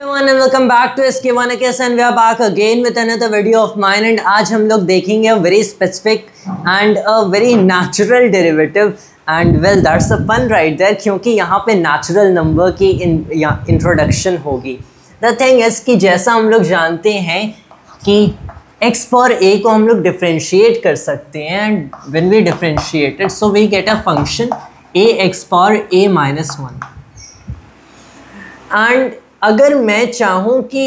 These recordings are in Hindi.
everyone and welcome back to SK1AKS and we are back again with another video of mine and आज हम लोग देखेंगे a very specific and a very natural derivative and well that's the fun right there क्योंकि यहाँ पे natural number की introduction होगी। The thing is कि जैसा हम लोग जानते हैं कि x पर a को हम लोग differentiate कर सकते हैं and when we differentiate it so we get a function a x power a minus 1 and अगर मैं चाहूँ कि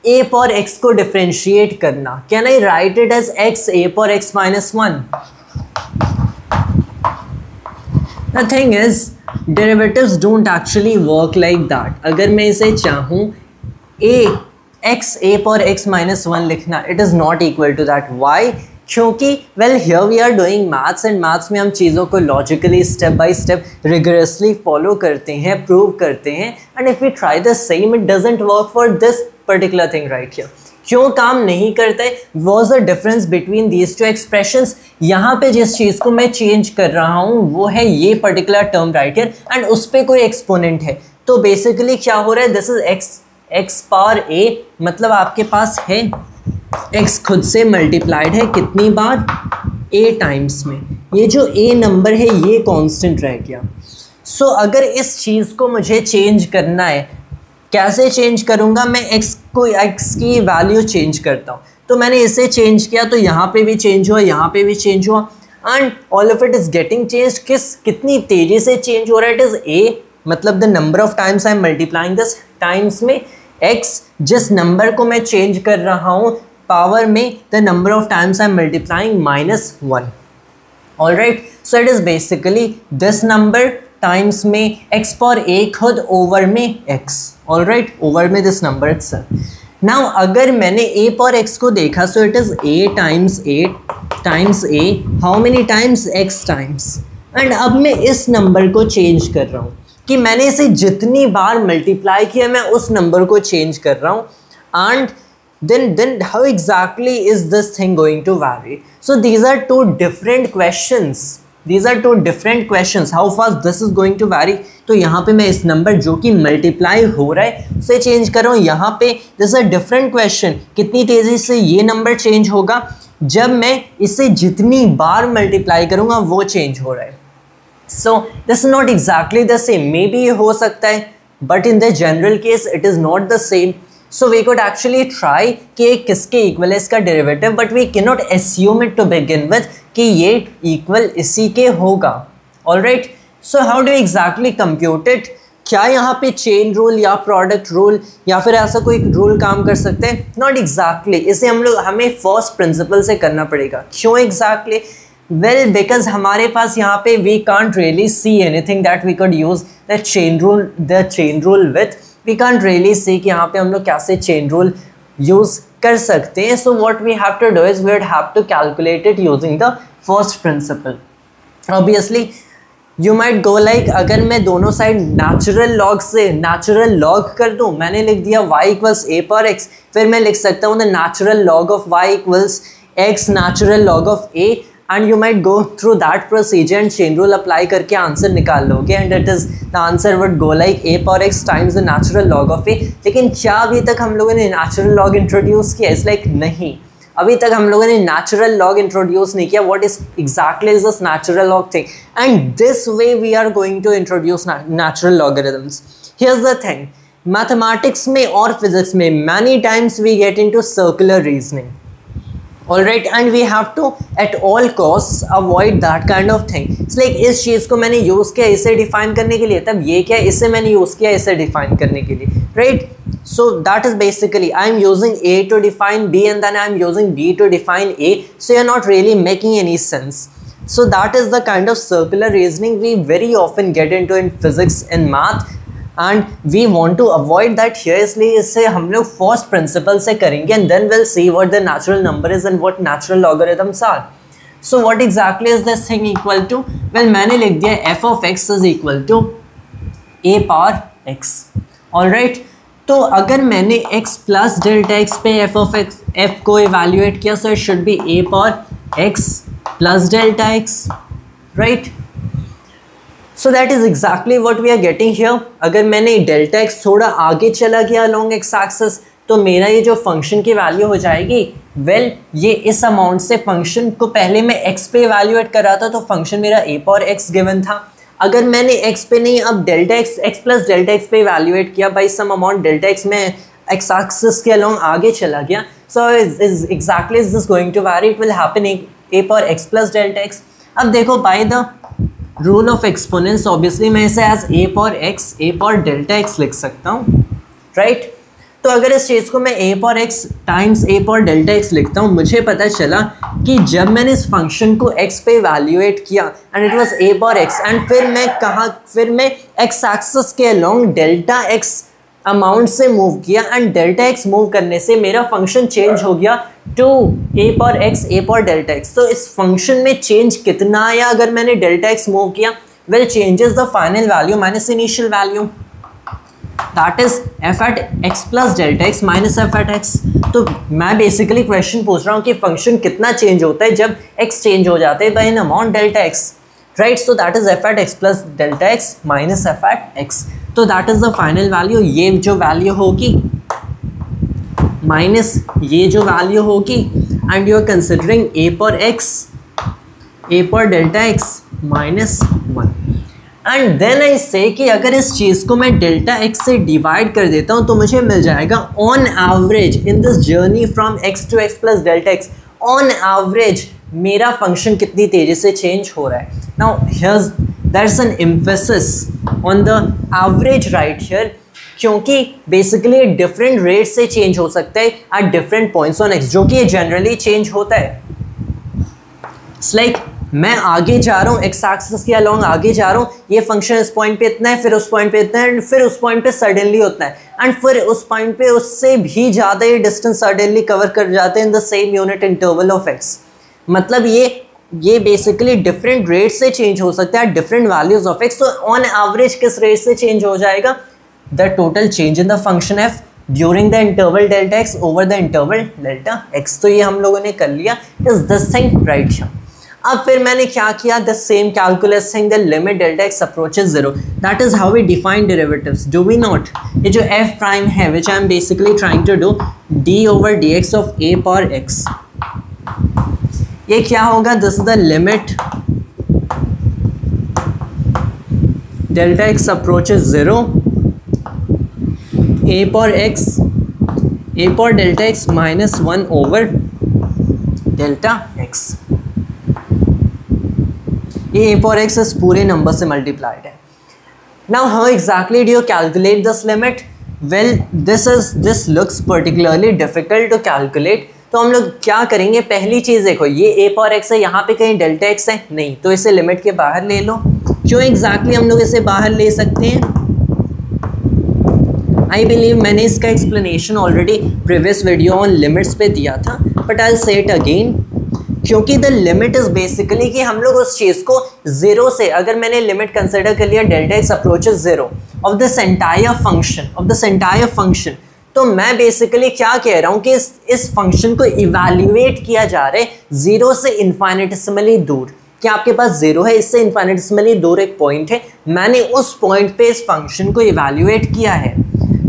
a पर x को डिफरेंशिएट करना can I write it as x a पर x minus 1। The thing is derivatives don't actually work like that. अगर मैं इसे चाहूँ x a पर x माइनस 1 लिखना it is not equal to that. Why? क्योंकि well here we are doing maths and maths में हम चीज़ों को logically step by step rigorously follow करते हैं, प्रूव करते हैं and if we try the same it doesn't work for this particular thing right here. क्यों काम नहीं करता है? Was the difference between these two expressions. यहाँ पे जिस चीज़ को मैं चेंज कर रहा हूँ वो है ये particular term right here and उस पर कोई एक्सपोनेंट है। तो बेसिकली क्या हो रहा है, this is x power a, मतलब आपके पास है x खुद से मल्टीप्लाइड है कितनी बार, a टाइम्स में। ये जो a नंबर है ये कांस्टेंट रह गया। सो अगर इस चीज़ को मुझे चेंज करना है, कैसे चेंज करूँगा मैं? x की वैल्यू चेंज करता हूँ। तो मैंने इसे चेंज किया तो यहाँ पे भी चेंज हुआ, यहाँ पे भी चेंज हुआ and all of it is getting change. कितनी तेज़ी से चेंज हो रहा है? इट इज़ a, मतलब the number of times I am multiplying this times में x, जिस नंबर को मैं चेंज कर रहा हूँ पावर में the number of times I am multiplying minus 1। Alright, so it is basically this number times में x पर a खुद ओवर में x। ऑलराइट, ओवर में दिस नंबर इटसेल्फ। नाउ अगर मैंने a पर x को देखा सो it is a times a how many times x times. And अब मैं इस नंबर को चेंज कर रहा हूँ कि मैंने इसे जितनी बार मल्टीप्लाई किया मैं उस नंबर को चेंज कर रहा हूँ and then how exactly is this thing going to vary? So these are two different questions. How fast this is going to vary? तो यहाँ पे मैं इस नंबर जो कि मल्टीप्लाई हो रहा है उसे चेंज कर रहा हूँ। यहाँ पे this is a different question, कितनी तेज़ी से ये नंबर चेंज होगा जब मैं इसे जितनी बार मल्टीप्लाई करूँगा वो चेंज हो रहा है। So this is not exactly the same. May be ये हो सकता है but in the general case it is not the same. So we could actually try कि किसके इक्वल है इसका derivative, but we can not assume it to begin with कि ये इक्वल इसी के होगा। Alright, so how do exactly compute it? क्या यहाँ पे चेन रूल या प्रोडक्ट रूल या फिर ऐसा कोई रूल काम कर सकते हैं? Not exactly. इसे हमें फर्स्ट प्रिंसिपल से करना पड़ेगा। क्यों एग्जैक्टली? वेल बिकॉज हमारे पास यहाँ पे we can't really see anything that we could use the chain rule with. We can't really see कि यहाँ पे हम लोग कैसे चेन रूल यूज़ कर सकते हैं। So what we have to do is we would have to calculate it using the first principle. Obviously you might go like, अगर मैं दोनों साइड नेचुरल लॉग से नेचुरल लॉग कर दूँ, मैंने लिख दिया y इक्वल्स a पर x, फिर मैं लिख सकता हूँ the natural log of y equals x natural log of a and you might go through that procedure and chain rule apply करके आंसर निकाल लोगे and it is the answer would go like a power x times the natural log of a। लेकिन क्या अभी तक हम लोगों ने natural log introduce किया? It's like नहीं, अभी तक हम लोगों ने natural log introduce नहीं किया। What is exactly is this natural log thing? And this way we are going to introduce natural logarithms. Here's the thing, mathematics में और physics में many times we get into circular reasoning. Alright, and we have to at all costs avoid that kind of thing. It's like इस चीज़ को मैंने यूज़ किया इसे डिफाइन करने के लिए, तब ये क्या है इसे मैंने यूज़ किया इसे डिफाइन करने के लिए, right? So that is basically I am using A to define B and then I am using B to define A. So you're not really making any sense. So that is the kind of circular reasoning we very often get into in physics and math. And we want to avoid that here, इसलिए इसे हम लोग फर्स्ट प्रिंसिपल से करेंगे and then we'll see what the natural number is and what natural logarithms are. So what exactly is this thing equal to? Well मैंने लिख दिया f of x is equal to a power x. Alright, तो अगर मैंने x plus delta x पे f को evaluate किया so it should be a power x plus delta x, right? So that is exactly what we are getting here. अगर मैंने डेल्टा एक्स थोड़ा आगे चला गया अलोंग एक्स एक्सिस तो मेरा ये जो फंक्शन की वैल्यू हो जाएगी, वेल ये इस अमाउंट से फंक्शन को पहले मैं एक्स पे इवैल्यूएट कर रहा था तो फंक्शन मेरा ए पावर एक्स गिवन था। अगर मैंने एक्स पे नहीं अब delta x plus delta x पे इवैल्यूएट किया by some amount delta x में एक्स एक्सिस के अलोंग आगे चला गया, so is exactly is this going to vary, it will happen a power x plus delta x. अब देखो by the rule of exponents obviously मैं इसे as a power delta x लिख सकता हूँ, राइट। तो अगर इस चीज़ को मैं ए पावर एक्स टाइम्स ए पावर डेल्टा एक्स लिखता हूँ, मुझे पता चला कि जब मैंने इस फंक्शन को एक्स पे इवैल्यूएट किया and it was a power x and फिर मैं एक्स एक्सिस के अलोंग डेल्टा एक्स अमाउंट से मूव किया एंड डेल्टा एक्स मूव करने से मेरा फंक्शन चेंज हो गया to a power delta x. तो इस फंक्शन में चेंज कितना आया अगर मैंने डेल्टा एक्स मूव किया, well changes the final value minus initial value, that is f at x plus delta x minus f at x. तो मैं बेसिकली क्वेश्चन पूछ रहा हूँ कि फंक्शन कितना चेंज होता है जब एक्स चेंज हो जाते हैं by an amount delta x, right. So that is f at x plus delta x minus f at x. तो that is the final value, ये जो वैल्यू होगी माइनस ये जो वैल्यू होगी and you are considering a पर delta x minus 1 and then I say कि अगर इस चीज़ को मैं डेल्टा एक्स से डिवाइड कर देता हूँ तो मुझे मिल जाएगा on average in this journey from x to x plus delta x, on average मेरा फंक्शन कितनी तेज़ी से चेंज हो रहा है। Now here's there's an emphasis on the average right here, क्योंकि बेसिकली डिफरेंट रेट से चेंज हो सकता है at different points on x, जो कि जनरली चेंज होता है। इट्स लाइक मैं आगे जा रहा हूँ एक्स एक्सिस के अलोंग आगे जा रहा हूँ, ये फंक्शन इस पॉइंट पे इतना है, फिर उस पॉइंट पे इतना है, फिर उस पॉइंट पे सडनली उतना है एंड फिर उस पॉइंट पे उससे भी ज़्यादा ये डिस्टेंस सडनली कवर कर जाते हैं in the same unit interval of x. मतलब ये बेसिकली डिफरेंट रेट से चेंज हो सकता है डिफरेंट वैल्यूज ऑफ एक्स। तो ऑन एवरेज किस रेट से चेंज हो जाएगा, the total change in the function F during the interval delta x over the interval delta x. तो ये हम लोगों ने कर लिया, is this thing right here. अब फिर मैंने क्या किया, the same calculus thing, the limit delta x approaches zero, that is how we define derivatives, do we not. ये जो एफ प्राइम है which I am basically trying to do d over d x of a power x, ये क्या होगा, this is the limit delta x approaches zero a power delta x minus 1 over delta x. ये ए पावर एक्स इस पूरे नंबर से मल्टीप्लाइड है। Now how exactly do you calculate this limit, well this looks particularly difficult to calculate. तो हम लोग क्या करेंगे, पहली चीज़ देखो ये ए पावर एक्स है, यहाँ पे कहीं डेल्टा एक्स है नहीं, तो इसे लिमिट के बाहर ले लो। क्यों एग्जैक्टली हम लोग इसे बाहर ले सकते हैं, आई बिलीव मैंने इसका explanation already previous video on limits पे दिया था, but I will say it again. क्योंकि द लिमिट इज बेसिकली कि हम लोग उस चीज़ को जीरो से, अगर मैंने लिमिट कंसिडर कर लिया delta x approaches zero of this entire function, तो मैं बेसिकली क्या कह रहा हूँ कि इस फंक्शन को इवैल्यूएट किया जा रहा है जीरो से इन्फाइनेटिसिमली दूर। कि आपके पास जीरो है, इससे इन्फाइनेटिसिमली दूर एक पॉइंट है, मैंने उस पॉइंट पे इस फंक्शन को इवैल्यूएट किया है।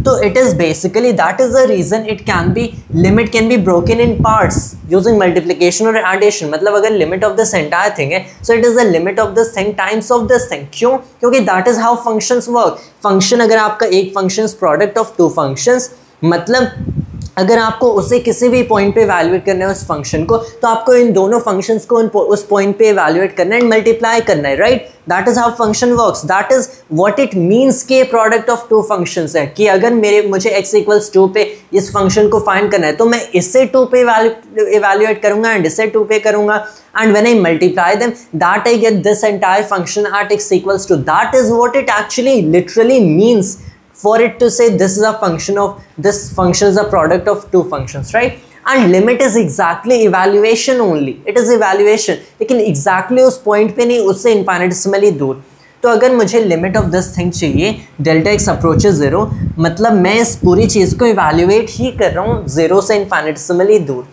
तो it is basically that is the reason it can be limit can be broken in parts using multiplication और एडिशन। मतलब अगर limit of this entire thing है, so it is the limit of this thing times of this thing. क्यों, क्योंकि that is how functions work. Function अगर आपका एक function product of two functions, मतलब अगर आपको उसे किसी भी पॉइंट पे इवैल्यूएट करना है उस फंक्शन को, तो आपको इन दोनों फंक्शंस को उस पॉइंट पे इवैल्यूएट करना है एंड मल्टीप्लाई करना है, right. That is how function works, that is what it means के प्रोडक्ट ऑफ टू फंक्शंस है। कि अगर मुझे x = 2 पे इस फंक्शन को फाइंड करना है, तो मैं इससे 2 पे इवैल्यूएट करूंगा एंड इससे 2 पे करूंगा, and when I multiply them that I get this entire function at x = 2। That is what it actually literally means for it to say this is a function of, this function is a product of two functions, right? And limit is exactly evaluation only, it is evaluation, लेकिन exactly उस point पे नहीं, उससे infinitesimally दूर। तो अगर मुझे limit of this thing चाहिए delta x approaches 0, मतलब मैं इस पूरी चीज़ को evaluate ही कर रहा हूँ 0 से infinitesimally दूर।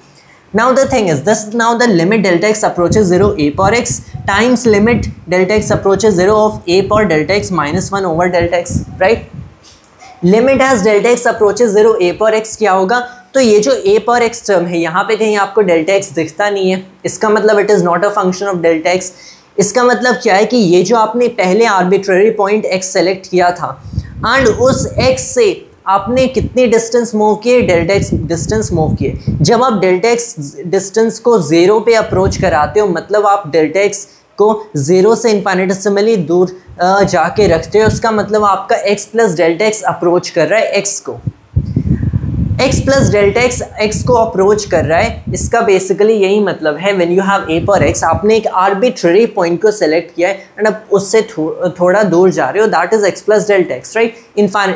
Now the thing is, this is now the limit delta x approaches 0 a power x times limit delta x approaches 0 of a power delta x minus 1 over delta x, right? Limit as delta x approaches 0 a power x क्या होगा, तो ये जो ए पावर एक्स टर्म है यहाँ पे कहीं आपको डेल्टा एक्स दिखता नहीं है, इसका मतलब it is not a function of delta x. इसका मतलब क्या है कि ये जो आपने पहले आर्बिट्ररी पॉइंट एक्स सेलेक्ट किया था एंड उस एक्स से आपने कितनी डिस्टेंस मूव किए, डेल्टा एक्स डिस्टेंस मूव किए। जब आप डेल्टा एक्स डिस्टेंस को 0 पे अप्रोच कराते हो, मतलब आप डेल्टा एक्स को 0 से इन्फिनिटेसिमली दूर जाके रखते हो, उसका मतलब आपका x plus delta x approach कर रहा है x को, x प्लस डेल्टा एक्स को अप्रोच कर रहा है। इसका बेसिकली यही मतलब है, व्हेन यू हैव a पर x, आपने एक आर्बिट्ररी पॉइंट को सेलेक्ट किया है एंड अब उससे थोड़ा दूर जा रहे हो, that is x plus delta x, right.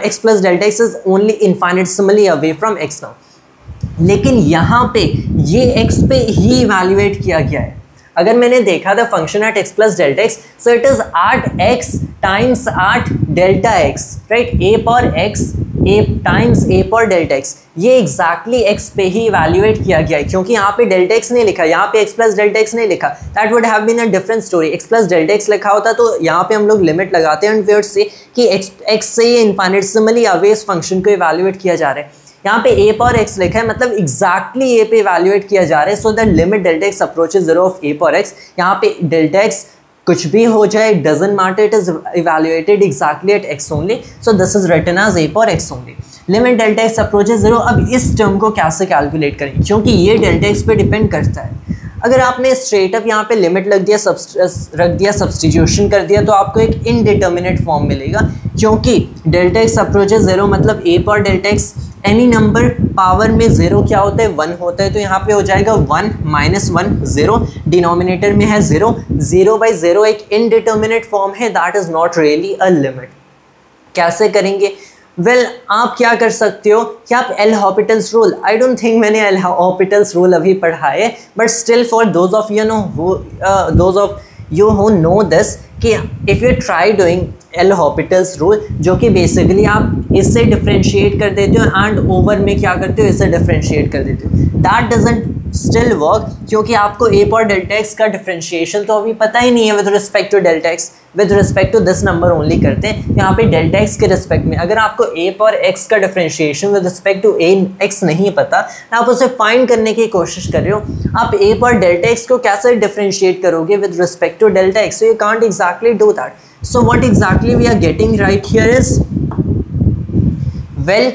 x plus delta x is only infinitesimally away from x now. लेकिन यहाँ पे ये x पे ही इवैल्यूएट किया गया है। अगर मैंने देखा था function at x plus delta x, so it is at x times at delta x, right. a पर x a टाइम्स a पर डेल्टा x, ये एग्जैक्टली x पे ही इवैल्यूएट किया गया है, क्योंकि यहाँ पे डेल्टा x नहीं लिखा, यहाँ पे x प्लस डेल्टा x नहीं लिखा। That would have been a different story. x plus delta x लिखा होता तो यहाँ पे हम लोग लिमिट लगाते हैं एंड वी वुड से कि x से ये इन्फिनिटेसिमली अवे इस फंक्शन को इवैल्यूएट किया जा रहा है। यहाँ पे a पर x लिखा है, मतलब एग्जैक्टली a पे इवैल्यूएट किया जा रहा है, so that limit delta x approaches 0 of a पर x। यहाँ पे डेल्टा x कुछ भी हो जाए, it doesn't matter, it is evaluated exactly at x only, so this is written as a पर x only. Limit delta x approaches 0। अब इस टर्म को कैसे कैलकुलेट करें, क्योंकि ये डेल्टा x पे डिपेंड करता है। अगर आपने स्ट्रेट अप यहाँ पे लिमिट रख दिया, सब्स्टिट्यूशन कर दिया, तो आपको एक इनडिटर्मिनेट फॉर्म मिलेगा, क्योंकि डेल्टा x अप्रोचेज 0 मतलब a पर delta x, any number power में 0 क्या होता है, 1 होता है, तो यहाँ पे हो जाएगा 1 माइनस 1 0, डिनोमिनेटर में है 0, 0 बाई 0 एक इनडिटर्मिनेट फॉर्म है, that is not really a limit. कैसे करेंगे? वेल, आप क्या कर सकते हो कि आप L'Hopital's rule, I don't think मैंने एल हॉपिटल्स रूल अभी पढ़ा है, but still for those of you who know this, कि if you try doing L'Hopital's rule, जो कि बेसिकली आप इससे डिफ्रेंशिएट कर देते हो एंड ओवर में क्या करते हो, इससे डिफ्रेंशिएट कर देते हो, दैट डजंट स्टिल वर्क, क्योंकि आपको a पर डेल्टा एक्स का डिफ्रेंशिएशन तो अभी पता ही नहीं है with respect to delta x, with respect to this number only करते हैं। यहाँ पे डेल्टा एक्स के रिस्पेक्ट में अगर आपको a पर x का differentiation with respect to x नहीं पता, आप उसे फाइंड करने की कोशिश कर रहे हो, आप a पर डेल्टा एक्स को कैसे डिफ्रेंशिएट करोगे with respect to delta x, so you can't exactly do that. So what exactly we are getting right here is, well,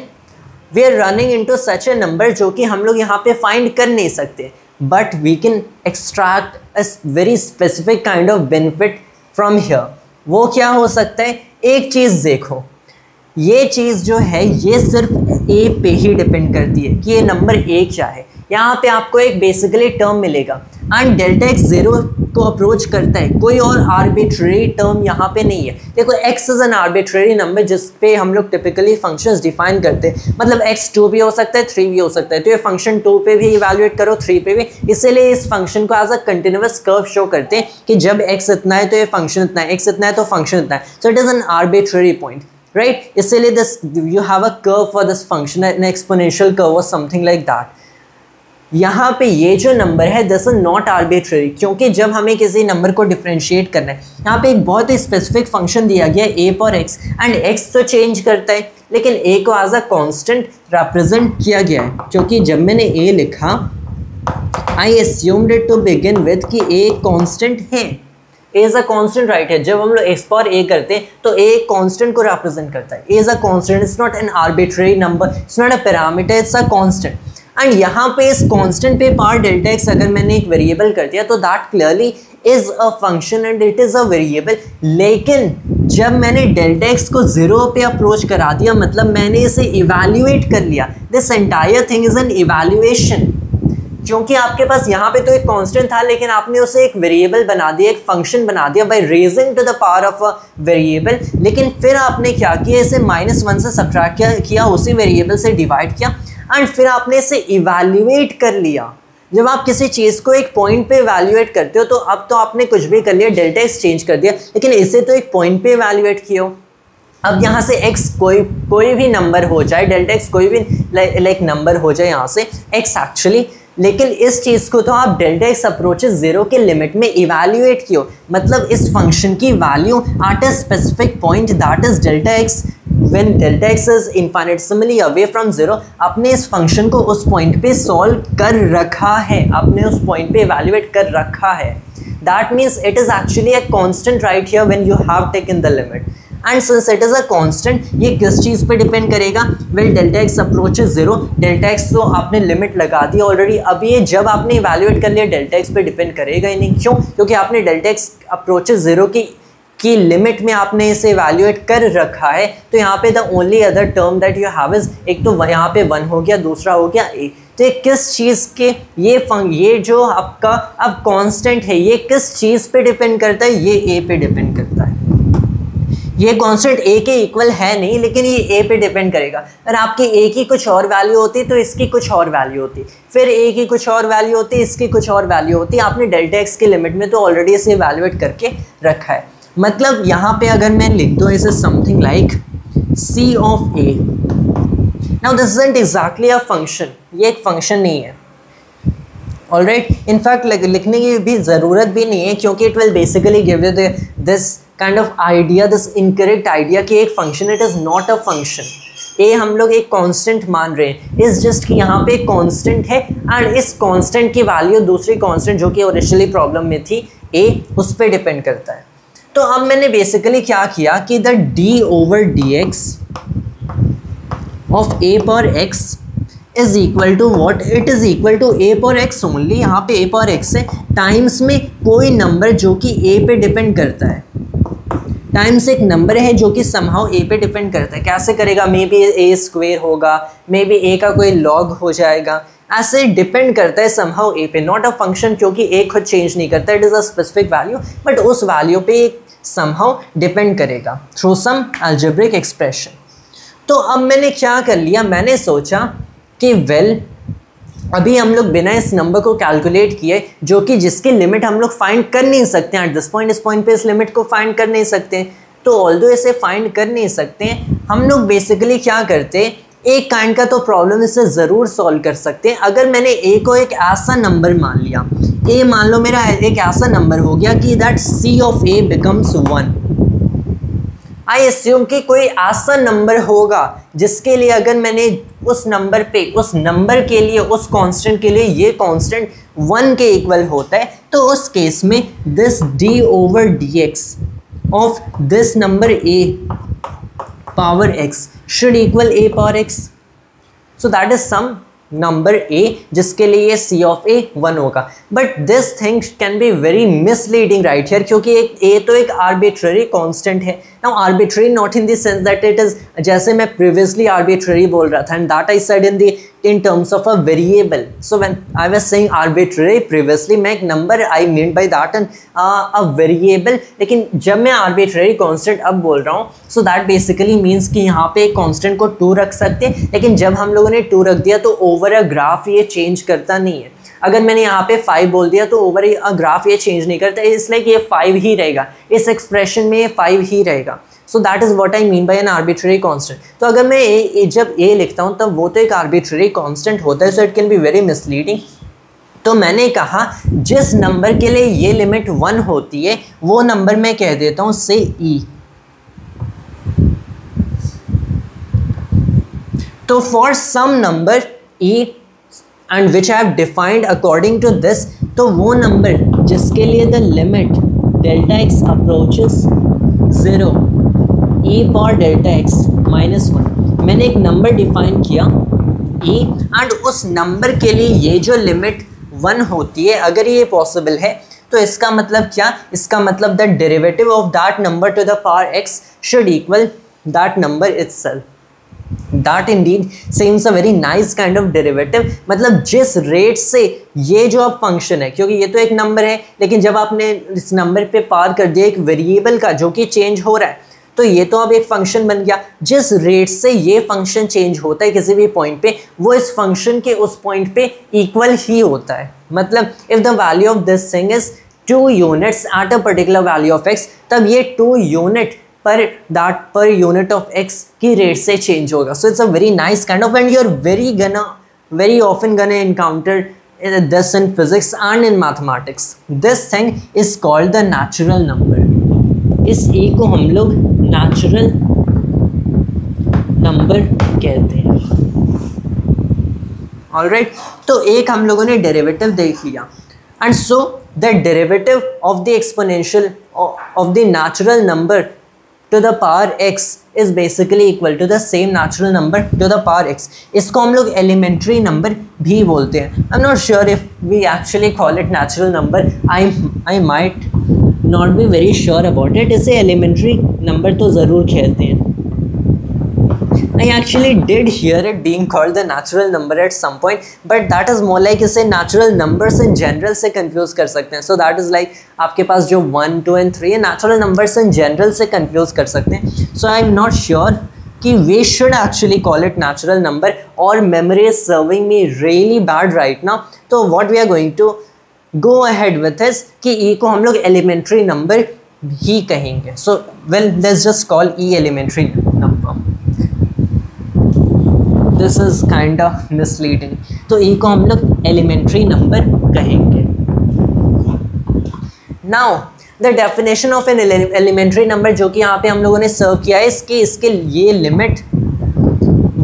we are running into such a number जो कि हम लोग यहाँ पे find कर नहीं सकते, but we can extract a very specific kind of benefit from here। वो क्या हो सकता है? एक चीज़ देखो, ये चीज़ जो है ये सिर्फ a पे ही डिपेंड करती है कि ये नंबर a क्या है। यहाँ पे आपको एक बेसिकली टर्म मिलेगा एंड डेल्टा एक्स 0 को अप्रोच करता है, कोई और आर्बिट्रेरी टर्म यहाँ पे नहीं है। देखो x is an arbitrary number जिस पे हम लोग टिपिकली फंक्शंस डिफाइन करते हैं, मतलब x 2 भी हो सकता है, 3 भी हो सकता है, तो ये फंक्शन 2 पे भी इवैल्यूएट करो, 3 पे भी, इसीलिए इस फंक्शन को as a continuous curve show करते हैं कि जब x इतना है तो ये फंक्शन इतना है, x इतना है तो फंक्शन इतना है, so it is an arbitrary point, right. इसीलिए this you have a curve for this function, an exponential curve और समथिंग लाइक दैट। यहाँ पे ये जो नंबर है दिस इज नॉट आर्बिट्रेरी, क्योंकि जब हमें किसी नंबर को डिफरेंशिएट करना है, यहाँ पे एक बहुत ही स्पेसिफिक फंक्शन दिया गया है a पर x, एंड x तो चेंज करता है लेकिन a को एज अ कांस्टेंट रिप्रेजेंट किया गया है, क्योंकि जब मैंने a लिखा आई एस्यूम्ड इट टू बिगिन विद कि a कांस्टेंट है, a is a constant, right है। जब हम लोग x पर a करते हैं तो a कांस्टेंट को रिप्रेजेंट करता है, a is a constant, it's not an arbitrary number, it's not a parameter, it's a constant. And यहाँ पे इस कांस्टेंट पे पार डेल्टा एक्स अगर मैंने एक वेरिएबल कर दिया तो that clearly is a function and it is a variable. लेकिन जब मैंने डेल्टा एक्स को 0 पे अप्रोच करा दिया, मतलब मैंने इसे इवैल्यूएट कर लिया, this entire thing is an evaluation, क्योंकि आपके पास यहाँ पे तो एक कांस्टेंट था लेकिन आपने उसे एक वेरिएबल बना दिया, एक फंक्शन बना दिया by raising to the power of a variable. लेकिन फिर आपने क्या किया, इसे -1 से सब्ट्रैक्ट किया, उसी वेरिएबल से डिवाइड किया एंड फिर आपने इसे इवैल्यूएट कर लिया। जब आप किसी चीज़ को एक पॉइंट पे इवैल्यूएट करते हो तो अब तो आपने कुछ भी कर लिया, डेल्टा एक्स चेंज कर दिया, लेकिन इसे तो एक पॉइंट पे इवैल्यूएट किया हो। अब यहाँ से x कोई भी नंबर हो जाए, डेल्टा एक्स कोई भी लाइक नंबर हो जाए, यहाँ से x एक्चुअली लेकिन इस चीज़ को तो आप डेल्टा एक्स अप्रोचेस जीरो के लिमिट में इवैल्यूएट किया, मतलब इस फंक्शन की value at a specific point that is delta x when delta x is infinitesimally away from zero. आपने इस फंक्शन को उस पॉइंट पे सॉल्व कर रखा है, आपने उस पॉइंट पे इवैल्यूएट कर रखा है। That means it is actually a constant right here when you have taken the limit. And since it is a constant, ये किस चीज़ पे डिपेंड करेगा? Well delta x approaches zero, delta x तो आपने लिमिट लगा दी ऑलरेडी। अब ये जब आपने इवैल्यूएट कर लिया डेल्टा एक्स पे डिपेंड करेगा ही नहीं। क्यों? क्योंकि आपने डेल्टा एक्स अप्रोचेस जीरो की लिमिट में आपने इसे इवैल्यूएट कर रखा है। तो यहाँ पे the only other term that you have is, एक तो यहाँ पे 1 हो गया, दूसरा हो गया a। तो ये किस चीज़ के ये जो आपका अब कांस्टेंट है ये किस चीज़ पे डिपेंड करता है? ये a पे डिपेंड करता है। ये कांस्टेंट a के इक्वल है नहीं, लेकिन ये a पे डिपेंड करेगा। अगर आपकी a की कुछ और वैल्यू होती तो इसकी कुछ और वैल्यू होती, फिर a की कुछ और वैल्यू होती, इसकी कुछ और वैल्यू होती। आपने डेल्टा एक्स की लिमिट में तो ऑलरेडी इसे इवैल्यूएट करके रखा है। मतलब यहाँ पे अगर मैं लिख दूँ इसे something like c of a, now this isn't exactly a function, ये एक फंक्शन नहीं है। ऑलराइट, इनफैक्ट लिखने की भी ज़रूरत भी नहीं है, क्योंकि it will basically give you this kind of idea, this incorrect idea कि एक function it is not a function. ए हम लोग एक कांस्टेंट मान रहे हैं, इस जस्ट कि यहाँ पे एक कांस्टेंट है एंड इस कांस्टेंट की वैल्यू दूसरी कांस्टेंट जो कि ओरिजिनली प्रॉब्लम में थी ए, उस पर डिपेंड करता है। तो अब मैंने बेसिकली क्या किया कि the d over d x of a पर x is equal to what? It is equal to a पर एक्स ओनली। यहाँ पे ए पर एक्स है टाइम्स में कोई नंबर जो कि ए पे डिपेंड करता है, टाइम्स एक नंबर है जो कि समहाउ ए पे डिपेंड करता है। कैसे करेगा? मे बी ए स्क्वेयर होगा, मे बी ए का कोई लॉग हो जाएगा, ऐसे डिपेंड करता है समहाउ ए पे। नॉट अ फंक्शन, क्योंकि ए खुद चेंज नहीं करता, it is a specific value, but उस वैल्यू पे समहाउ डिपेंड करेगा थ्रू सम अलजेब्रिक एक्सप्रेशन। तो अब मैंने क्या कर लिया, मैंने सोचा कि वेल अभी हम लोग बिना इस नंबर को कैलकुलेट किए, जो कि जिसकी लिमिट हम लोग फाइंड कर नहीं सकते हैं एट दिस पॉइंट, इस पॉइंट पे इस लिमिट को फाइंड कर नहीं सकते हैं। तो ऑल्दो इसे फाइंड कर नहीं सकते हैं, हम लोग बेसिकली क्या करते हैं, एक काइंड का तो प्रॉब्लम इससे ज़रूर सॉल्व कर सकते हैं। अगर मैंने ए को एक ऐसा नंबर मान लिया, ए मान लो मेरा एक ऐसा नंबर हो गया कि that c of a becomes 1। I assume कि कोई ऐसा नंबर होगा जिसके लिए अगर मैंने उस नंबर पे, उस नंबर के लिए, उस कांस्टेंट के लिए ये कांस्टेंट 1 के इक्वल होता है, तो उस केस में this d over d x of this number a power x should equal a power x. So that is some number a जिसके लिए c ऑफ a 1 होगा। But this thing can be very misleading right here, क्योंकि एक a तो एक आर्बिट्ररी कांस्टेंट है। Now arbitrary not in the sense that it is, जैसे मैं प्रीवियसली आर्बिट्ररी बोल रहा था, and that I said in terms of a variable. So when I was saying arbitrary previously, मैं एक number I meant by that and a variable, लेकिन जब मैं arbitrary constant अब बोल रहा हूँ, so that basically means कि यहाँ पे एक constant को 2 रख सकते हैं, लेकिन जब हम लोगों ने 2 रख दिया तो over a graph ये change करता नहीं है। अगर मैंने यहाँ पे 5 बोल दिया तो ओवर अ ग्राफ ये चेंज नहीं करता, इसलिए कि ये 5 ही रहेगा, इस एक्सप्रेशन में ये 5 ही रहेगा। So that is what I mean by N arbitrary constant. तो अगर मैं जब ए लिखता हूँ तब वो तो एक आर्बिट्ररी कांस्टेंट होता है, so it can be very misleading. तो मैंने कहा जिस नंबर के लिए ये लिमिट 1 होती है वो नंबर मैं कह देता हूँ से ई। तो for some number e and which I have defined according to this, तो वो नंबर जिसके लिए the limit delta x approaches 0 e power delta x minus 1, मैंने एक नंबर डिफाइन किया e, एंड उस नंबर के लिए ये जो लिमिट 1 होती है, अगर ये पॉसिबल है तो इसका मतलब क्या? इसका मतलब the derivative of that number to the power x should equal that number itself. That indeed seems a very nice kind of derivative। मतलब जिस रेट से ये जो अब फंक्शन है, क्योंकि ये तो एक नंबर है, लेकिन जब आपने इस नंबर पे पार कर दिया एक वेरिएबल का जो कि चेंज हो रहा है, तो ये तो अब एक फंक्शन बन गया। जिस रेट से ये फंक्शन चेंज होता है किसी भी पॉइंट पे, वो इस फंक्शन के उस पॉइंट पे इक्वल ही होता है। मतलब if the value of this thing is 2 units at a particular value of x, तब ये 2 यूनिट पर यूनिट ऑफ x की रेट से चेंज होगा। So it's a very nice kind of, and you are very often gonna encounter this in physics and in mathematics. This thing is called the natural number. इस a को हम लोग natural number कहते हैं. Alright, तो एक हम लोगों ने derivative देख लिया, and so the derivative of the exponential of the natural number to the power x is basically equal to the same natural number to the power x. इसको हम लोग elementary number भी बोलते हैं. I'm not sure if we actually call it natural number. I might not be very sure about it. इसे elementary number तो ज़रूर कहते हैं. I actually did hear it being called the natural number at some point, but that is more like इसे natural numbers in general से confuse कर सकते हैं. So that is like आपके पास जो 1, 2 and 3 है, natural numbers in general से confuse कर सकते हैं. So I am not sure कि we should actually call it natural number, or memory is serving me really bad right now. तो what we are going to go ahead with is कि E को हम लोग elementary number ही कहेंगे. So well, let's just call E elementary number. This is kind of misleading. तो E को हम लोग elementary number कहेंगे. Now the definition of an elementary number जो कि यहाँ पे हम लोगों ने सर्व किया है, इसके ये लिमिट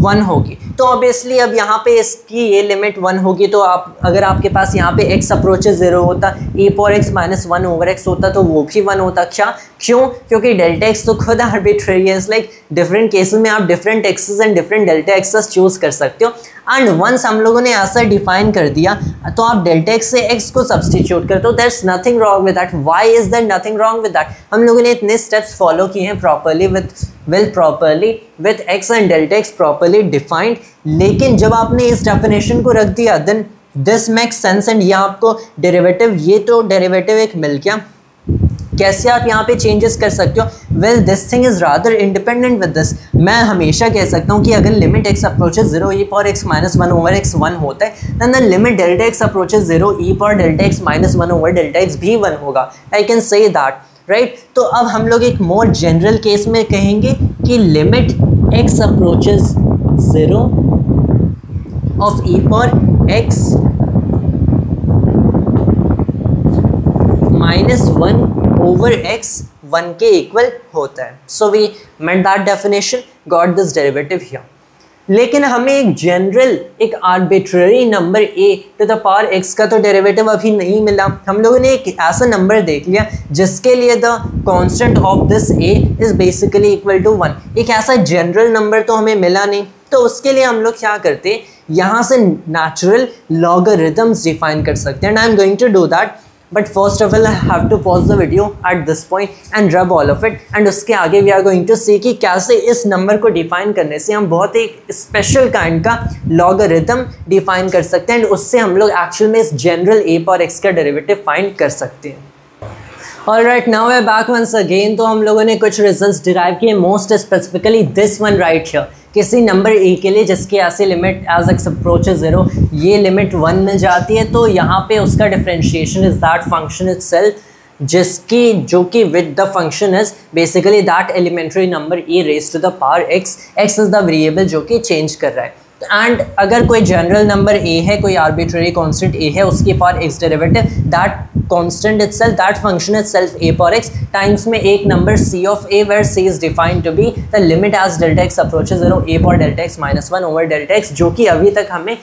1 होगी. तो ऑब्वियसली अब यहाँ पे इसकी ये लिमिट 1 होगी, तो आप अगर आपके पास यहाँ पे x अप्रोचेस 0 होता, e power x minus 1 over x होता, तो वो भी 1 होता. क्या? क्यों? क्योंकि डेल्टा x तो खुद आर्बिट्रेरी है. लाइक डिफरेंट केसेस में आप different x's and different delta x's choose कर सकते हो. एंड वंस हम लोगों ने ऐसा डिफाइन कर दिया तो आप डेल्टा x से x को सब्सटीट्यूट करते हो. There is nothing wrong with that. Why is there nothing wrong with that? हम लोगों ने इतने स्टेप्स फॉलो किए हैं properly with x and delta x properly defined. लेकिन जब आपने इस डेफिनेशन को रख दिया, then this makes sense. And ये आपको डेरिवेटिव, ये तो डेरिवेटिव एक मिल गया. कैसे आप यहाँ पे चेंजेस कर सकते हो? Well, this thing is rather independent with this. मैं हमेशा कह सकता हूँ कि अगर limit x approaches 0 e power x minus 1 over x 1 होता है, then the limit delta x approaches 0 e power delta x minus 1 over delta x भी 1 होगा. I can say that, right? तो अब हम लोग एक मोर जनरल केस में कहेंगे कि limit x approaches 0 of e power x minus 1 over x 1 के इक्वल होता है. So we met that definition, got this derivative here. लेकिन हमें एक जनरल, एक arbitrary number a to the power x का तो डेरिवेटिव अभी नहीं मिला. हम लोगों ने एक ऐसा नंबर देख लिया जिसके लिए the constant of this a is basically equal to 1. एक ऐसा जनरल नंबर तो हमें मिला नहीं. तो उसके लिए हम लोग क्या करते हैं, यहाँ से नेचुरल लॉगरिथम्स डिफाइन कर सकते हैं. And I am going to do that. But first of all, I have to pause the video at this point and rub all of it. And उसके आगे we are going to see कि कैसे इस नंबर को डिफाइन करने से हम बहुत एक स्पेशल काइंड का लॉगरिथम डिफाइन कर सकते हैं. एंड उससे हम लोग एक्चुअल में इस जनरल a पर x का डेरिवेटिव फाइंड कर सकते हैं. Alright, now we're back once again. तो हम लोगों ने कुछ रिजल्ट्स डिराइव किए, most specifically this one right here. किसी नंबर a के लिए जिसकी ऐसी लिमिट एज x अप्रोचेस 0 ये लिमिट 1 मिल जाती है, तो यहाँ पे उसका differentiation is that function itself, जिसकी जो कि with the function is basically that elementary number e raise to the power x. x is the variable जो कि चेंज कर रहा है. एंड अगर कोई जनरल नंबर a है, कोई आर्बिट्ररी कांस्टेंट a है, उसकी power x derivative, that constant itself, that function itself a power x times में एक number c of a where c is defined to be the limit as delta x approaches 0 a power delta x minus 1 over delta x, जो कि अभी तक हमें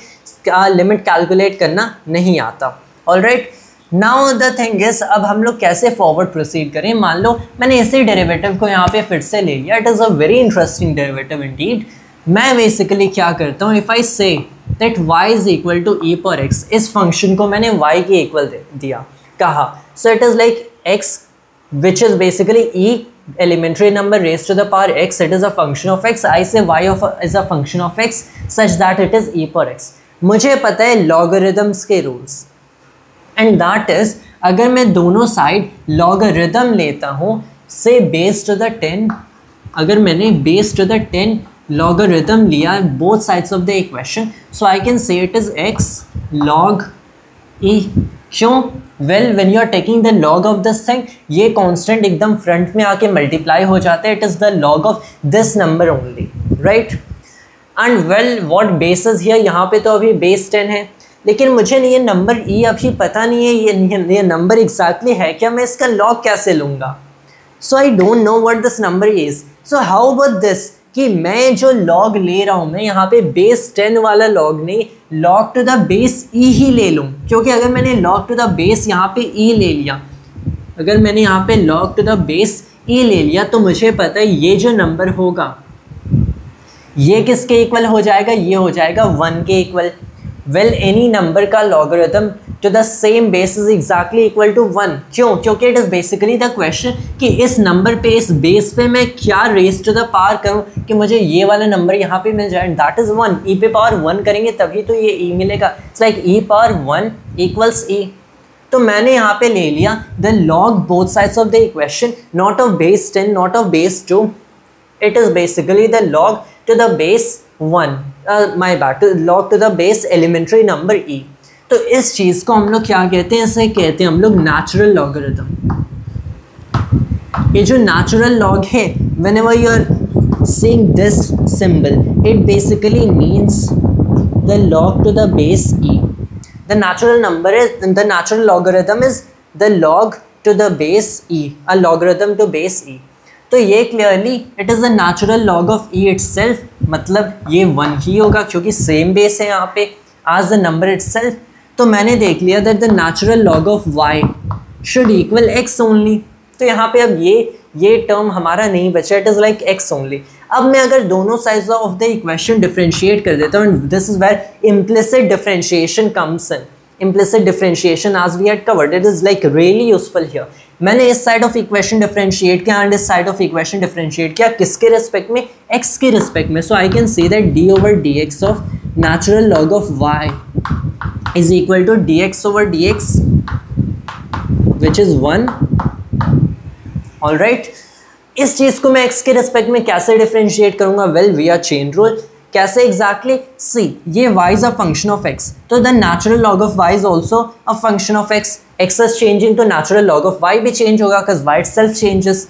लिमिट कैलकुलेट करना नहीं आता. Alright, now the thing is, अब हम लोग कैसे फॉरवर्ड प्रोसीड करें. मान लो मैंने इसी डेरिवेटिव को यहाँ पे फिर से ले लिया. It is a very interesting derivative indeed. मैं बेसिकली क्या करता हूँ, if I say that y is equal to e पर x, इस फंक्शन को मैंने y के इक्वल दिया, कहा. So it is like x which is basically e elementary number raised to the power x, it is a function of x. I say y is a function of x such that it is e पर x. मुझे पता है लॉगरिथम्स के रूल्स, एंड दैट इज अगर मैं दोनों साइड लॉगरिथम लेता हूँ से बेस टू द 10, अगर मैंने बेस टू द 10 लॉगरिथम लिया both sides of the equation, so I can say it is x log e. क्यों? Well, when you are taking the log of this thing, ये कांस्टेंट एकदम फ्रंट में आके मल्टीप्लाई हो जाता है. It is the log of this number only, right? And well, what base is here, यहाँ पे तो अभी बेस 10 है. लेकिन मुझे ये नंबर ई अभी पता नहीं है ये नंबर एग्जैक्टली है क्या, मैं इसका लॉग कैसे लूँगा. So I don't know what this number is. So how about this कि मैं जो लॉग ले रहा हूँ मैं यहाँ पे बेस 10 वाला लॉग नहीं, लॉग टू द बेस ई ही ले लूँ. क्योंकि अगर मैंने लॉग टू द बेस यहाँ पे ई ले लिया, अगर मैंने यहाँ पे लॉग टू द बेस ई ले लिया तो मुझे पता है ये जो नंबर होगा ये किसके इक्वल हो जाएगा, ये हो जाएगा 1 के इक्वल. वेल एनी नंबर का logarithm to the same base is exactly equal to 1. क्यों? क्योंकि it is basically the question कि इस नंबर पे, इस बेस पे मैं क्या रेज टू द पावर करूं कि मुझे ये वाला नंबर यहाँ पे मिल जाए. That is 1. ई पे पावर 1 करेंगे तभी तो ये ई मिलेगा. It's like e power 1 equals e. तो मैंने यहाँ पे ले लिया the log both sides of the equation, not of base 10, not of base 2. It is basically the log to the base 1, my bad, to log to the base elementary number e. तो इस चीज़ को हम लोग क्या कहते हैं, इसे कहते हैं हम लोग नेचुरल लॉगरिथम. ये जो नेचुरल लॉग है, whenever you are seeing this symbol, it basically means the log to the base e. The natural number is, the natural logarithm is the log to the base e, a logarithm to base e. तो ये clearly it is the natural log of e itself, मतलब ये 1 ही होगा क्योंकि सेम बेस है यहाँ पे एज द नंबर इटसेल्फ. तो मैंने देख लिया that the natural log of y should equal x only. तो यहाँ पे अब ये टर्म हमारा नहीं बचा, it is like x only. अब मैं अगर दोनों sides of the equation differentiate कर देता हूँ, this is where implicit differentiation comes in. Implicit differentiation as we had covered, it is like really useful here. मैंने इस साइड ऑफ इक्वेशन डिफरेंशिएट किया एंड इस साइड ऑफ इक्वेशन डिफरेंशिएट किया, किसके रिस्पेक्ट में, x के रिस्पेक्ट में. So I can see that d over dx of natural log of y is equal to dx over dx which is 1. all right, इस चीज़ को मैं x के रिस्पेक्ट में कैसे डिफरेंशिएट करूँगा, वेल विया चेन रूल. कैसे एग्जैक्टली, सी ये y is a function of x, तो the natural log of y is also a function of x. x is changing तो नेचुरल लॉग ऑफ y भी चेंज होगा बिकॉज y इटसेल्फ चेंजेस,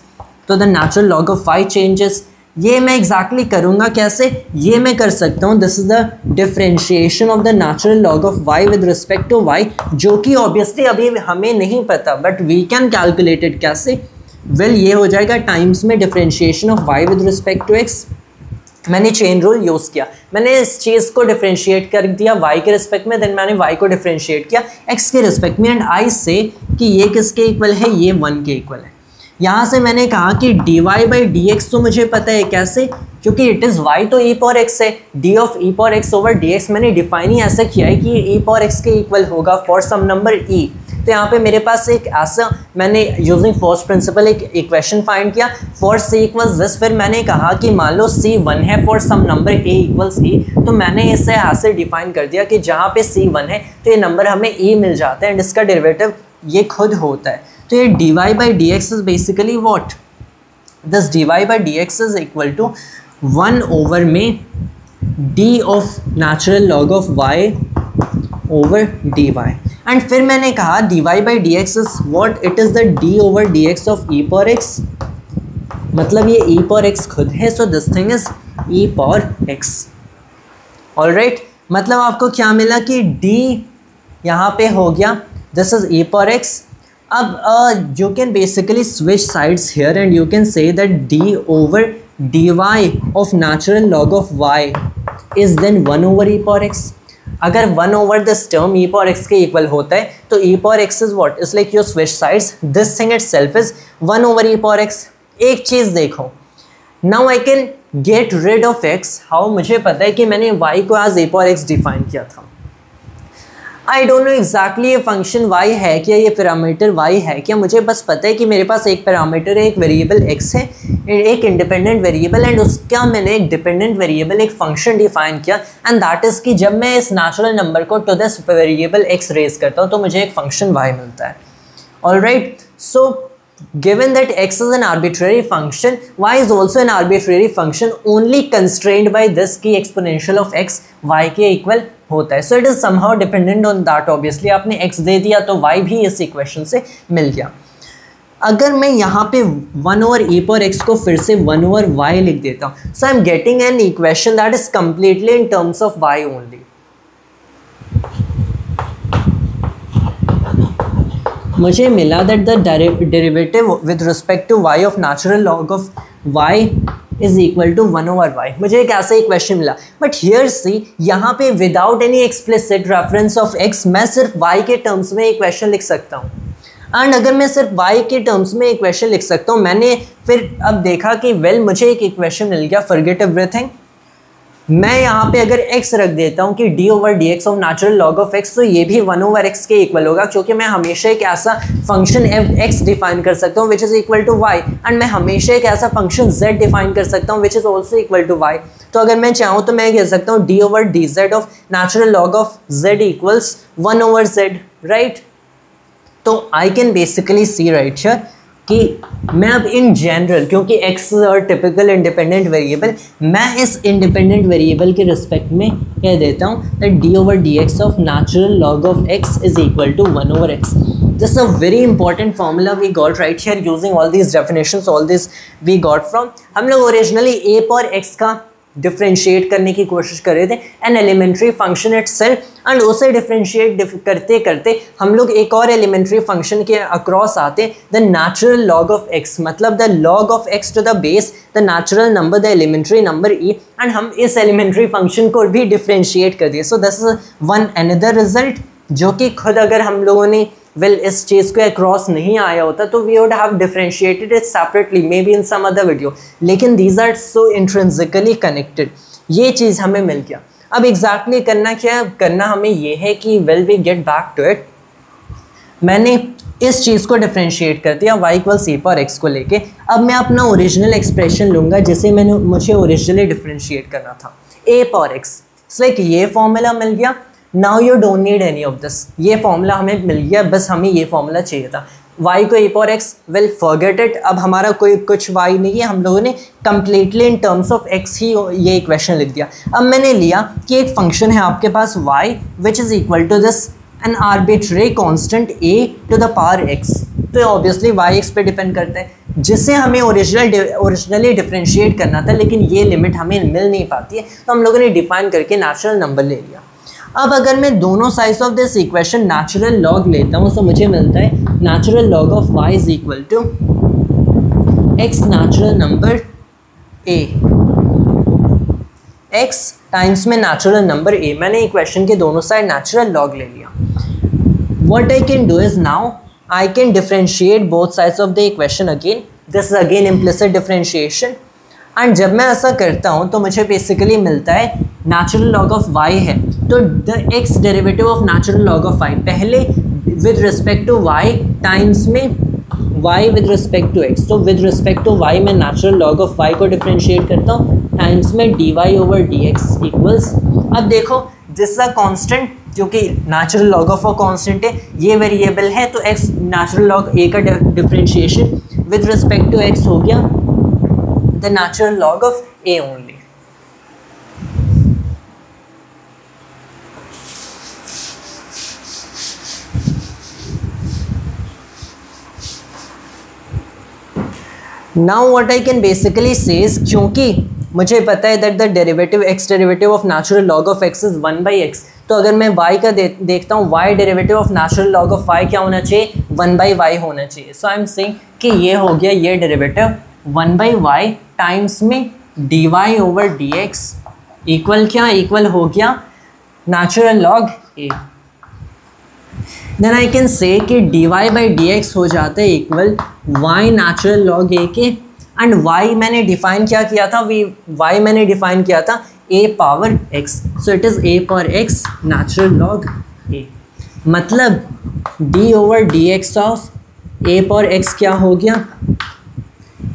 तो the natural log of y changes. ये मैं एग्जैक्टली करूँगा कैसे, ये मैं कर सकता हूँ, this is the differentiation of the natural log of y with respect to y, जो कि ऑब्वियसली अभी हमें नहीं पता but we can calculate it. कैसे, वेल ये हो जाएगा टाइम्स में differentiation of y with respect to x. मैंने चेन रूल यूज़ किया, मैंने इस चीज़ को डिफरेंशिएट कर दिया y के रिस्पेक्ट में, देन मैंने y को डिफरेंशिएट किया x के रिस्पेक्ट में, एंड आई से कि ये किसके इक्वल है, ये 1 के इक्वल है. यहाँ से मैंने कहा कि dy बाई डी एक्स तो मुझे पता है. कैसे, क्योंकि इट इज़ y तो e पावर x है, d of e power x over dx मैंने डिफाइन ही ऐसा किया है कि ये e पावर x के इक्वल होगा फॉर सम नंबर e. तो यहाँ पे मेरे पास एक ऐसा, मैंने यूजिंग फर्स्ट प्रिंसिपल एक इक्वेशन फाइंड किया फॉर c इक्वल्स दिस. फिर मैंने कहा कि मान लो c 1 है for some number a equals e, तो मैंने इसे ऐसे डिफाइन कर दिया कि जहाँ पे c 1 है तो ये नंबर हमें e मिल जाता है एंड इसका डेरिवेटिव ये खुद होता है. तो ये dy by d x is basically what, this dy by d x is equal to 1 over में d of natural log of y over dy. And फिर मैंने कहा dy by d x is what, it is the d over d x of e power x, मतलब ये e पावर x खुद है, so this thing is e power x. All right, मतलब आपको क्या मिला कि d यहाँ पे हो गया, this is e power x. अब you can basically switch sides here and you can say that d over dy of natural log of y is then 1 over e power x. अगर 1 over this term e power x के equal होता है तो e power x is what? It's like you switch sides. This thing itself is 1 over e power x. एक चीज़ देखो, now I can get rid of x. How? मुझे पता है कि मैंने y को as e power x define किया था. आई डोंट नो एग्जैक्टली ये फंक्शन y है क्या, ये पैरामीटर y है क्या, मुझे बस पता है कि मेरे पास एक पैरामीटर है, एक वेरिएबल x है, एक इंडिपेंडेंट वेरिएबल, एंड उसका मैंने एक डिपेंडेंट वेरिएबल एक फंक्शन डिफाइन किया, एंड दैट इज़ कि जब मैं इस नेचुरल नंबर को to this variable x raise करता हूँ तो मुझे एक फंक्शन y मिलता है. All right, so given that x is an arbitrary function, y is also an arbitrary function only constrained by this कि exponential of x y के equal होता है. So it is somehow dependent on that. Obviously आपने x दे दिया तो y भी इस equation से मिल गया. अगर मैं यहाँ पे 1 over e पर x को फिर से 1 over y लिख देता हूँ, so I am getting an equation that is completely in terms of y only. मुझे मिला that the derivative with respect to y of natural log of y is equal to 1/y। मुझे एक ऐसा ही क्वेश्चन मिला, बट हियर सी यहाँ पे without any explicit reference of x मैं सिर्फ y के टर्म्स में एक क्वेश्चन लिख सकता हूँ। एंड अगर मैं सिर्फ y के टर्म्स में एक क्वेश्चन लिख सकता हूँ, मैंने फिर अब देखा कि मुझे एक इक्वेशन मिल गया, फॉरगेट एवरीथिंग। मैं यहाँ पे अगर x रख देता हूँ कि d/dx of natural log of x, तो ये भी 1/x के इक्वल होगा, क्योंकि मैं हमेशा एक ऐसा फंक्शन f(x) डिफाइन कर सकता हूँ which is equal to y, and मैं हमेशा एक ऐसा फंक्शन z डिफाइन कर सकता हूँ which is also equal to y। तो अगर मैं चाहूँ तो मैं कह सकता हूँ d/dz of natural log of z equals 1/z, right. तो I can basically see right here कि मैं अब इन जनरल, क्योंकि x और टिपिकल इंडिपेंडेंट वेरिएबल, मैं इस इंडिपेंडेंट वेरिएबल के रिस्पेक्ट में कह देता हूँ that d/dx of natural log of x is equal to 1/x। This is a very important formula we got right here using all these definitions, all this we got from, हम लोग ओरिजिनली a पर x का डिफ्रेंशिएट करने की कोशिश कर रहे थे, an elementary function itself, and उसे डिफ्रेंशिएट करते करते हम लोग एक और एलिमेंट्री फंक्शन के अक्रॉस आते, the natural log of x, मतलब the log of x to the base the natural number the elementary number e, and हम इस एलिमेंट्री फंक्शन को भी डिफ्रेंशिएट कर दिए। So this is one another result, जो कि खुद अगर हम लोगों ने इस चीज़ को अक्रॉस नहीं आया होता तो we would have differentiated it separately, maybe in some other video, लेकिन these are so intrinsically connected. ये चीज़ हमें मिल गया। अब एग्जैक्टली करना क्या है, करना हमें ये है कि we get back to it. मैंने इस चीज़ को डिफरेंशिएट कर दिया y इक्वल्स a पर x को लेके। अब मैं अपना ओरिजिनल एक्सप्रेशन लूँगा जिसे मुझे ओरिजिनली डिफरेंशिएट करना था, a पर x। लाइक ये फॉर्मूला मिल गया। Now you don't need any of this, ये फॉर्मूला हमें मिल गया, बस हमें ये फॉर्मूला चाहिए था। y को a पर x, वेल फॉरगेट इट, अब हमारा कोई कुछ y नहीं है, हम लोगों ने completely in terms of x ही ये इक्वेशन लिख दिया। अब मैंने लिया कि एक फंक्शन है आपके पास y which is equal to this an arbitrary constant a to the power x, तो ऑब्वियसली y x पे डिपेंड करता है, जिसे हमें ओरिजिनली डिफरेंशिएट करना था, लेकिन ये लिमिट हमें मिल नहीं पाती है, तो हम लोगों ने डिफाइन करके नेचुरल नंबर ले लिया। अब अगर मैं दोनों sides of this equation natural log लेता हूँ, तो मुझे मिलता है natural log of y is equal to x natural number a, x times में नेचुरल नंबर a। मैंने इक्वेशन के दोनों साइड नेचुरल लॉग ले लिया। What I can do is now I can differentiate both sides of the equation again, this is again implicit differentiation, and जब मैं ऐसा करता हूँ तो मुझे बेसिकली मिलता है नेचुरल लॉग ऑफ y है, तो the x derivative of natural log of y, पहले with respect to y times में y with respect to x, तो विद रिस्पेक्ट टू y मैं नेचुरल लॉग ऑफ y को डिफरेंशिएट करता हूँ टाइम्स में dy/dx इक्वल्स, अब देखो दिस इज अ कांस्टेंट, क्योंकि natural log of a constant है, ये वेरिएबल है, तो x नेचुरल लॉग a का differentiation with respect to x हो गया the natural log of a only. Now what I can basically say is, क्योंकि मुझे पता है that the derivative x derivative of natural log of x is 1/x, तो अगर मैं y का देखता हूँ, y derivative of natural log of y क्या होना चाहिए, 1/y होना चाहिए। So I'm saying कि ये हो गया ये derivative 1/y टाइम्स में dy/dx इक्वल क्या, इक्वल हो गया natural log a। Then I can say कि dy/dx हो जाता है equal y natural log a के, एंड y मैंने डिफाइन क्या किया था, y मैंने डिफाइन किया था a power x, so it is a power x natural log a, मतलब d/dx of a power x क्या हो गया,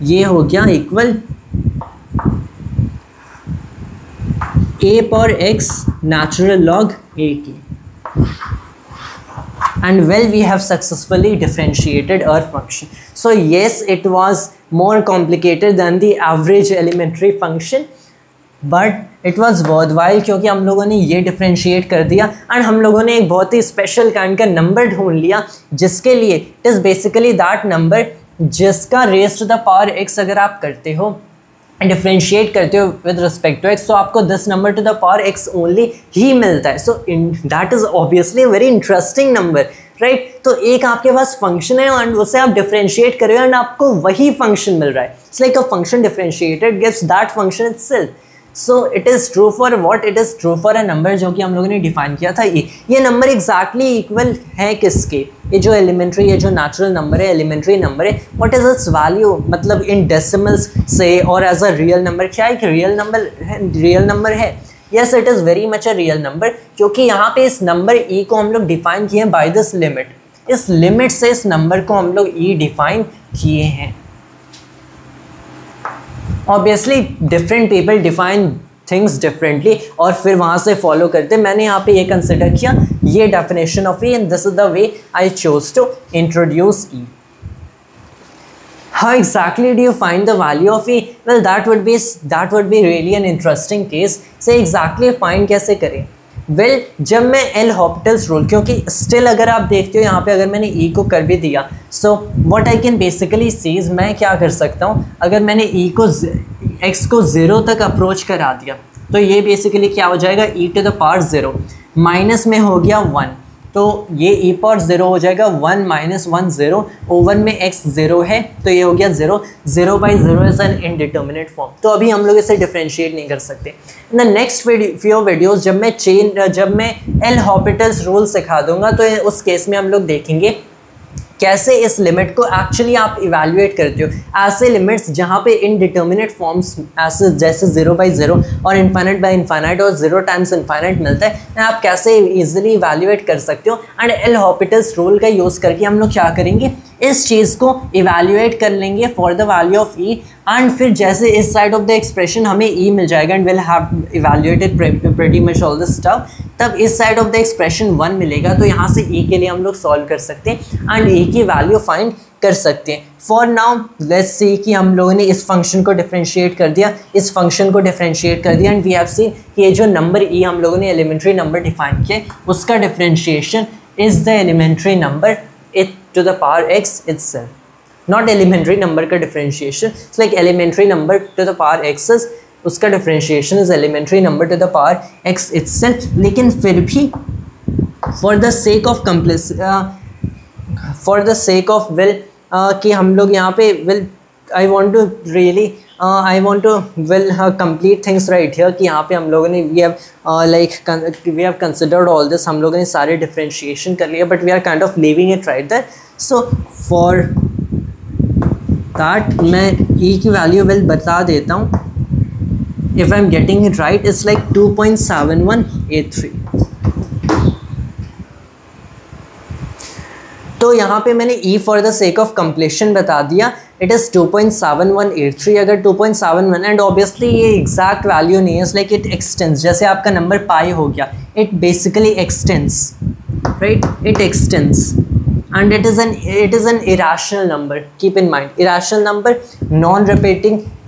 ये हो गया equal a power x natural log a की। And well, we have successfully differentiated our function. So yes, it was more complicated than the average elementary function, but it was worthwhile, क्योंकि हम लोगों ने ये differentiate कर दिया, and हम लोगों ने एक बहुत ही special kind का number ढूंढ लिया, जिसके लिए it is basically that number जिसका raised to the power x अगर आप करते हो, डिफ्रेंशिएट करते हो विद रिस्पेक्ट टू x, तो आपको this number to the power x only ही मिलता है। So that is obviously very interesting number, right. तो एक आपके पास फंक्शन है एंड उसे आप डिफरेंशिएट कर रहे हो एंड आपको वही फंक्शन मिल रहा है। It's like a function differentiated gives that function itself. So it is true for what? It is true for a number जो कि हम लोगों ने डिफाइन किया था। ये नंबर एग्जैक्टली इक्वल है किसके? ये जो एलिमेंट्री, ये जो नेचुरल नंबर है, एलिमेंट्री नंबर है, व्हाट इज इट्स वैल्यू, मतलब इन डेसिमल्स से और एज अ रियल नंबर। क्या एक रियल नंबर है? Yes, it is very much a real number, क्योंकि यहाँ पे इस नंबर ई को हम लोग डिफाइन किए हैं बाय दिस लिमिट। इस लिमिट से इस नंबर को हम लोग ई डिफाइन किए हैं। Obviously different people define things differently और फिर वहाँ से फॉलो करते। मैंने यहाँ पे ये कंसिडर किया, ये definition of e, and this is the way I chose to introduce e. How exactly do you find the value of E? Well, that would be really an interesting case. से exactly find कैसे करें? Well, जब मैं एल हॉपिटल्स रूल, क्योंकि स्टिल अगर आप देखते हो यहाँ पे अगर मैंने E को कर भी दिया, so what I can basically see is, मैं क्या कर सकता हूँ, अगर मैंने E को x को 0 तक अप्रोच करा दिया तो ये बेसिकली क्या हो जाएगा, e to the power 0 minus में हो गया 1, तो ये e पावर 0 हो जाएगा 1 माइनस 1 0, ओवर में x 0 है तो ये हो गया 0, 0 by 0 is an indeterminate form. तो अभी हम लोग इसे डिफरेंशिएट नहीं कर सकते। In the next few videos जब मैं एल हॉपिटल्स रूल सिखा दूंगा तो उस केस में हम लोग देखेंगे कैसे इस लिमिट को एक्चुअली आप इवैल्यूएट करते हो। ऐसे लिमिट्स जहाँ पे इनडिटर्मिनेट फॉर्म्स ऐसे जैसे 0 बाई 0 और इन्फाइनाइट बाई इन्फाइनाइट और 0 टाइम्स इन्फाइनाइट मिलता है, आप कैसे इजीली इवैल्यूएट कर सकते हो। एंड एल हॉपिटल्स रूल का यूज़ करके हम लोग क्या करेंगे, इस चीज़ को इवैल्यूएट कर लेंगे for the value of e, and फिर जैसे इस साइड ऑफ द एक्सप्रेशन हमें ई मिल जाएगा and will have evaluated pretty much all this stuff, तब इस साइड ऑफ द एक्सप्रेशन 1 मिलेगा, तो यहाँ से ई के लिए हम लोग सॉल्व कर सकते हैं एंड ई की वैल्यू फाइंड कर सकते हैं। फॉर नाउ लेट्स सी कि हम लोगों ने इस फंक्शन को डिफरेंशिएट कर दिया, इस फंक्शन को डिफरेंशिएट कर दिया, एंड वी हैव सीन कि ये जो नंबर ई हम लोगों ने एलिमेंट्री नंबर डिफाइन किया उसका differentiation is the elementary number it to the power x itself, not elementary number का differentiation. It's like elementary number to the power x is, उसका differentiation is elementary number to the power x itself. लेकिन फिर भी for the sake of will कि हम लोग यहाँ पे will I want to complete things right here कि यहाँ पे हम लोगों ने we have considered all this, हम लोगों ने सारे differentiation कर लिया, but we are kind of leaving it right there. So for that मैं e की value will बता देता हूँ, if I'm getting it right it's like 2.7183। तो यहाँ पे मैंने e for the sake of completion बता दिया, इट इज़ 2.7183। अगर 2.71 एंड ऑब्वियसली ये एग्जैक्ट वैल्यू नहीं है, इट्स लाइक इट एक्सटेंड्स, जैसे आपका नंबर पाई हो गया, it basically x tends, right, it extends and it is an irrational number. Keep in mind, irrational number,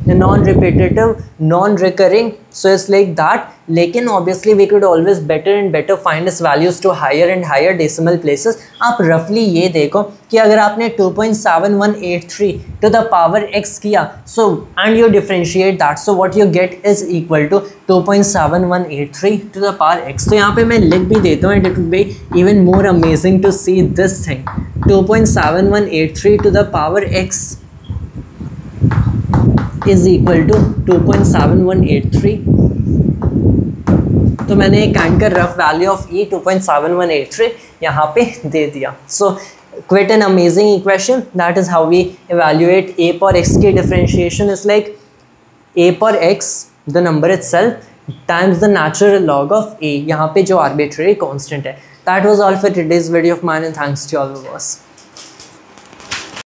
non-repetitive, non-recurring, so it's like that. लेकिन obviously we could always better find its values to higher and higher decimal places. आप roughly ये देखो कि अगर आपने 2.7183 to the power x किया, so and you differentiate that, so what you get is equal to 2.7183 to the power x. तो यहाँ पे मैं लिख भी देता हूँ, and it would be even more amazing to see this thing, 2.7183 to the power x is equal to 2.7183। तो मैंने एक काइंड का रफ वैल्यू ऑफ ई 2.7183 यहाँ पे दे दिया। So quite an amazing equation, that is how we evaluate a पर एक्स की डिफरेंशिएशन इज लाइक ए पर x the number itself times the natural log of a, यहाँ पे जो आर्बिट्रेरी कांस्टेंट है। That was all for today's video of mine and thanks to all of us.